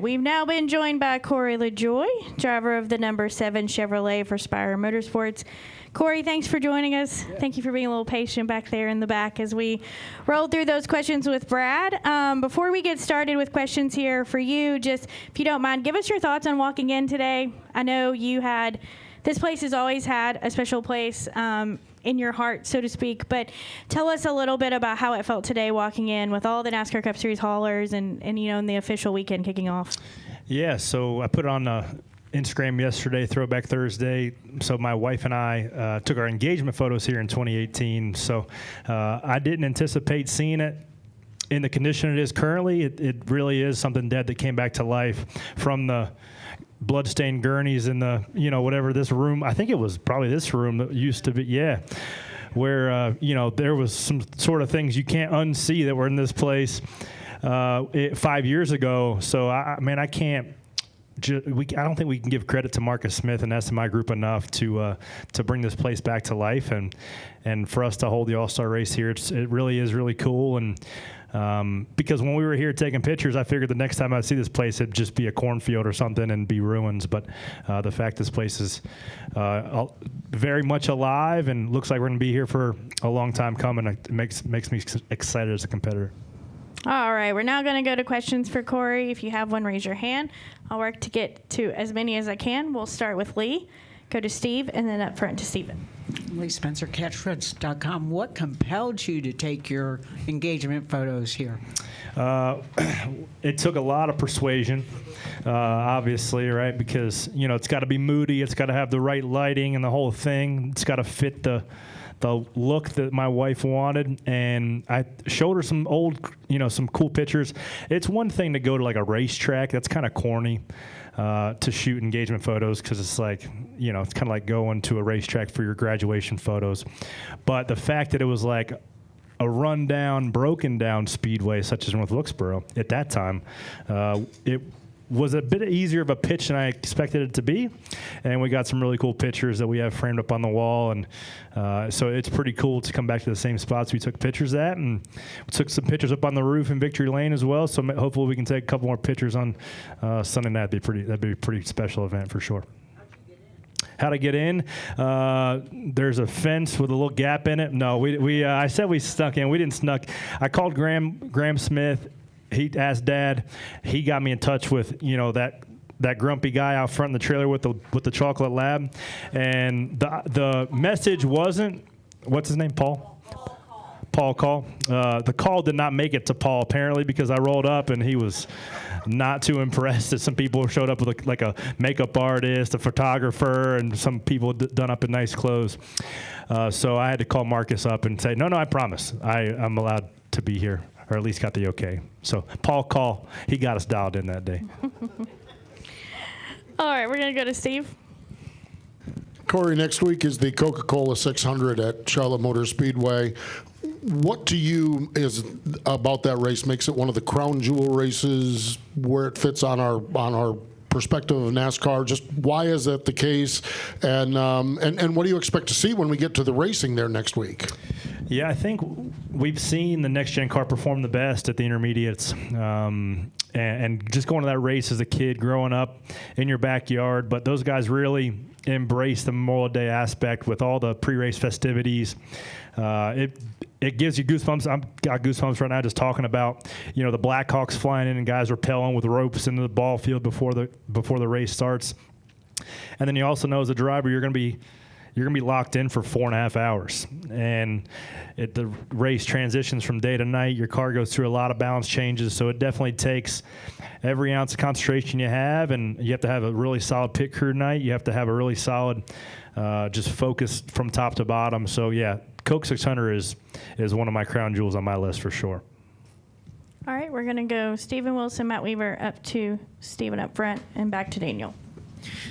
we've now been joined by Corey Lajoie, driver of the number 7 Chevrolet for Spire Motorsports. Corey, thanks for joining us. Yeah. Thank you for being a little patient back there in the back as we roll through those questions with Brad. Before we get started with questions here for you, just if you don't mind, give us your thoughts on walking in today. I know this place has always had a special place in your heart, so to speak, but tell us a little bit about how it felt today walking in with all the NASCAR Cup Series haulers and in the official weekend kicking off. Yeah, so I put it on Instagram yesterday, Throwback Thursday. So my wife and I took our engagement photos here in 2018. So I didn't anticipate seeing it in the condition it is currently. It really is something dead that came back to life from the bloodstained gurneys in the, whatever this room, I think it was probably this room that used to be, where, there was some sort of things you can't unsee that were in this place 5 years ago. So, I can't, I don't think we can give credit to Marcus Smith and SMI Group enough to bring this place back to life and for us to hold the All-Star race here. It really is really cool. And because when we were here taking pictures, I figured the next time I see this place, it'd just be a cornfield or something and be ruins. But the fact this place is very much alive and looks like we're going to be here for a long time coming, it makes me excited as a competitor. All right, we're now going to go to questions for Corey. If you have one, raise your hand. I'll work to get to as many as I can. We'll start with Lee, go to Steve, and then up front to Steven. Lee Spencer, catchfreds.com. What compelled you to take your engagement photos here? It took a lot of persuasion, obviously, right? Because, it's got to be moody. It's got to have the right lighting and the whole thing. It's got to fit the look that my wife wanted, and I showed her some old, some cool pictures. It's one thing to go to like a racetrack. That's kind of corny to shoot engagement photos because it's like, it's kind of like going to a racetrack for your graduation photos. But the fact that it was like a rundown, broken down speedway such as North Wilkesboro at that time, it was a bit easier of a pitch than I expected it to be, and we got some really cool pictures that we have framed up on the wall, and so it's pretty cool to come back to the same spots we took pictures at, and we took some pictures up on the roof in Victory Lane as well, so hopefully we can take a couple more pictures on Sunday night. That'd be a pretty special event for sure. How to get in? There's a fence with a little gap in it. No, I said we snuck in. We didn't snuck. I called Graham Smith. He asked Dad. He got me in touch with that grumpy guy out front in the trailer with the chocolate lab, and the message wasn't, what's his name, Paul Call. The call did not make it to Paul apparently because I rolled up and he was not too impressed that some people showed up with like a makeup artist, a photographer, and some people done up in nice clothes. So I had to call Marcus up and say, no, I promise I'm allowed to be here, or at least got the okay. So Paul Call, he got us dialed in that day. All right, we're going to go to Steve. Corey, next week is the Coca-Cola 600 at Charlotte Motor Speedway. What to you is about that race makes it one of the crown jewel races, where it fits on our perspective of NASCAR? Just why is that the case, and what do you expect to see when we get to the racing there next week? Yeah, I think we've seen the next-gen car perform the best at the intermediates. And just going to that race as a kid, growing up in your backyard. But those guys really embrace the Memorial Day aspect with all the pre-race festivities. It gives you goosebumps. I've got goosebumps right now just talking about, the Blackhawks flying in and guys rappelling with ropes into the ball field before the race starts. And then you also know as a driver you're going to be locked in for 4.5 hours, and the race transitions from day to night. Your car goes through a lot of balance changes, so it definitely takes every ounce of concentration you have, and you have to have a really solid pit crew night. You have to have a really solid just focus from top to bottom. So yeah, Coke 600 is one of my crown jewels on my list for sure. All right, we're going to go Stephen Wilson, Matt Weaver, up to Stephen up front, and back to Daniel.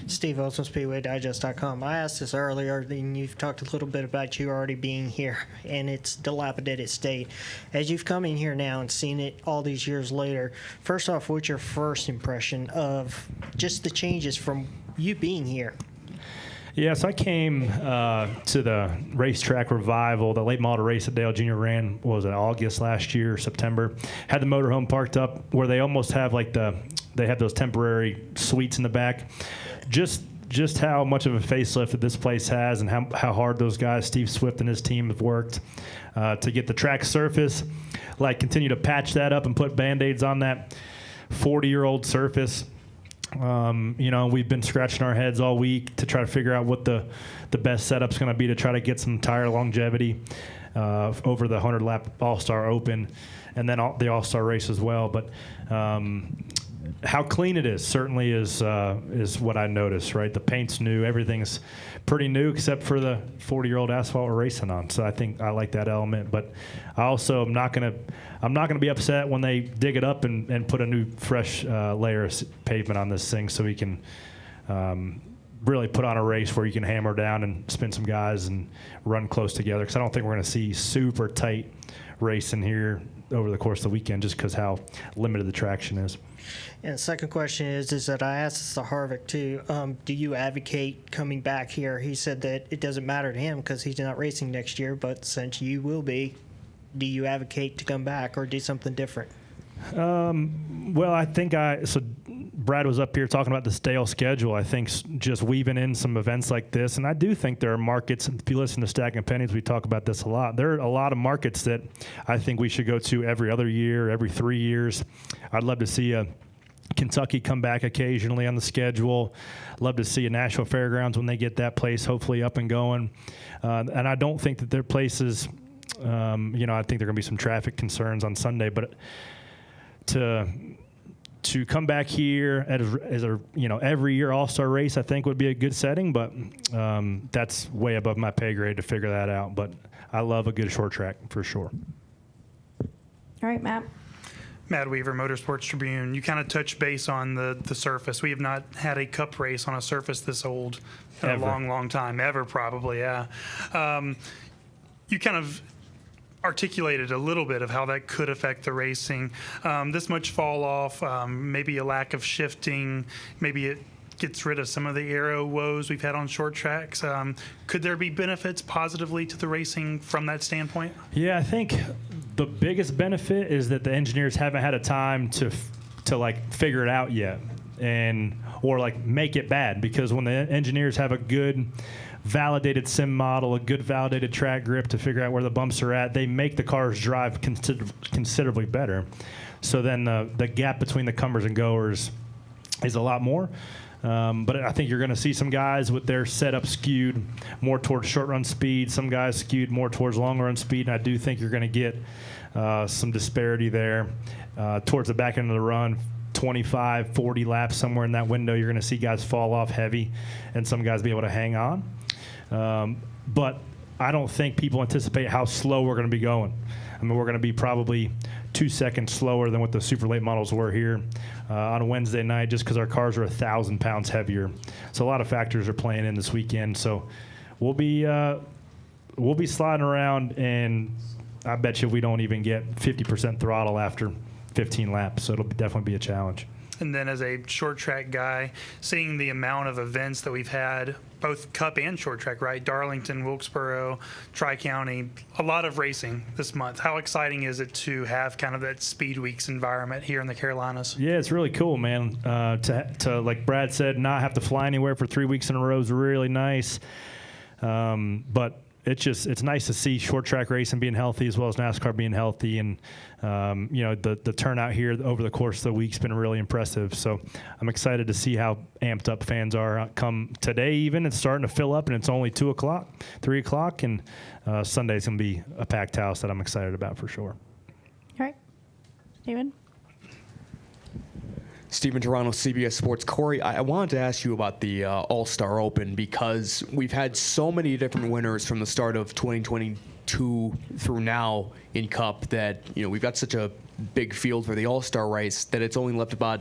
Steve Wilson, SpeedwayDigest.com. I asked this earlier, and you've talked a little bit about you already being here and its dilapidated state. As you've come in here now and seen it all these years later, first off, what's your first impression of just the changes from you being here? Yes, I came to the racetrack revival, the late model race that Dale Jr. ran, what was it, August last year, September. Had the motorhome parked up where they almost have like the they have those temporary suites in the back. Just how much of a facelift that this place has, and how hard those guys, Steve Swift and his team, have worked to get the track surface, like continue to patch that up and put Band-Aids on that 40-year-old surface. We've been scratching our heads all week to try to figure out what the best setup's going to be to try to get some tire longevity over the 100-lap All-Star Open and then the All-Star race as well. But how clean it is certainly is what I noticed, right? The paint's new. Everything's pretty new except for the 40-year-old asphalt we're racing on. So I think I like that element. But I also am not going to be upset when they dig it up and put a new fresh layer of pavement on this thing so we can really put on a race where you can hammer down and spin some guys and run close together, because I don't think we're going to see super tight racing here over the course of the weekend just because how limited the traction is. And the second question is that I asked this to Harvick too. Do you advocate coming back here? He said that it doesn't matter to him because he's not racing next year, but since you will be, do you advocate to come back or do something different? Well, I think so Brad was up here talking about the stale schedule. I think just weaving in some events like this, and I do think there are markets, if you listen to Stacking Pennies, we talk about this a lot. There are a lot of markets that I think we should go to every other year, every 3 years. I'd love to see a Kentucky come back occasionally on the schedule. Love to see a Nashville Fairgrounds when they get that place hopefully up and going. And I don't think that their places, I think there are going to be some traffic concerns on Sunday, but to come back here as a every year All-Star race, I think would be a good setting, but that's way above my pay grade to figure that out. But I love a good short track for sure. All right, Matt. Matt Weaver, Motorsports Tribune. You kind of touched base on the surface. We have not had a cup race on a surface this old in a long, long time, ever probably, yeah. You kind of articulated a little bit of how that could affect the racing. This much fall off, maybe a lack of shifting, maybe it gets rid of some of the aero woes we've had on short tracks. Could there be benefits positively to the racing from that standpoint? Yeah, I think the biggest benefit is that the engineers haven't had a time to like figure it out yet, or like make it bad, because when the engineers have a good validated sim model, a good validated track grip to figure out where the bumps are at, they make the cars drive considerably better. So then the gap between the comers and goers is a lot more. But I think you're going to see some guys with their setup skewed more towards short run speed, some guys skewed more towards long run speed, and I do think you're going to get some disparity there towards the back end of the run. 25, 40 laps, somewhere in that window, you're going to see guys fall off heavy and some guys be able to hang on. But I don't think people anticipate how slow we're going to be going. I mean, we're going to be probably 2 seconds slower than what the super late models were here on a Wednesday night, just because our cars are 1,000 pounds heavier. So a lot of factors are playing in this weekend. So we'll be sliding around, and I bet you we don't even get 50% throttle after 15 laps. So it'll definitely be a challenge. And then as a short track guy, seeing the amount of events that we've had, both cup and short track, right? Darlington, Wilkesboro, Tri-County, a lot of racing this month. How exciting is it to have kind of that Speed Weeks environment here in the Carolinas? Yeah, it's really cool, man. To like Brad said, not have to fly anywhere for 3 weeks in a row is really nice. But it's nice to see short track racing being healthy as well as NASCAR being healthy, and the turnout here over the course of the week's been really impressive. So I'm excited to see how amped up fans are. Come today, even it's starting to fill up, and it's only 2 o'clock, 3 o'clock, and Sunday's gonna be a packed house that I'm excited about for sure. All right, David. Stephen Toronto, CBS Sports. Corey, I wanted to ask you about the All-Star Open, because we've had so many different winners from the start of 2022 through now in Cup that, we've got such a big field for the All-Star race that it's only left about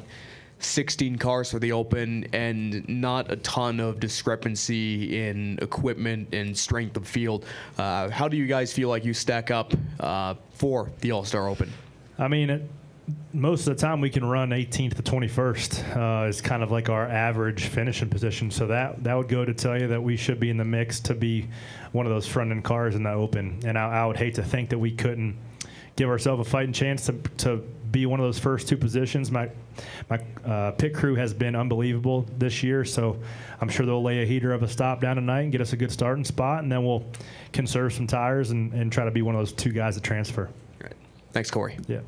16 cars for the Open and not a ton of discrepancy in equipment and strength of field. How do you guys feel like you stack up for the All-Star Open? I mean, most of the time we can run 18th to 21st is kind of like our average finishing position. So that would go to tell you that we should be in the mix to be one of those front-end cars in the Open. And I would hate to think that we couldn't give ourselves a fighting chance to be one of those first two positions. My pit crew has been unbelievable this year, so I'm sure they'll lay a heater of a stop down tonight and get us a good starting spot, and then we'll conserve some tires and try to be one of those two guys that transfer. Great. Thanks, Corey. Yeah.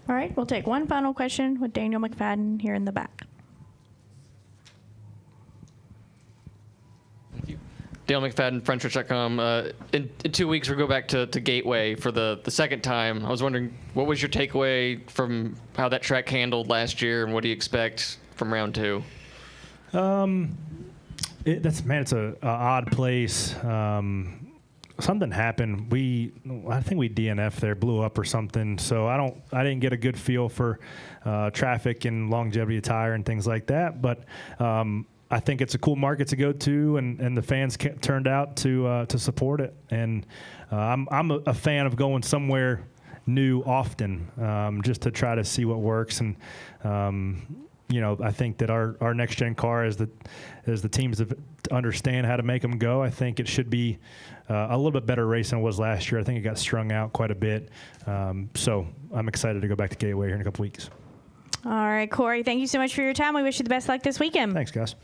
All right, we'll take one final question with Daniel McFadden here in the back. Dale McFadden, FrenchRich.com. In 2 weeks, we go back to Gateway for the second time. I was wondering, what was your takeaway from how that track handled last year, and what do you expect from round two? It's a odd place. Something happened. I think we DNF there, blew up or something. So I didn't get a good feel for traffic and longevity of tire and things like that. But I think it's a cool market to go to, and the fans turned out to support it. And I'm a fan of going somewhere new often, just to try to see what works. And I think that our next gen car, as the teams have to understand how to make them go, I think it should be a little bit better race than it was last year. I think it got strung out quite a bit. So I'm excited to go back to Gateway here in a couple weeks. All right, Corey, thank you so much for your time. We wish you the best luck this weekend. Thanks, guys.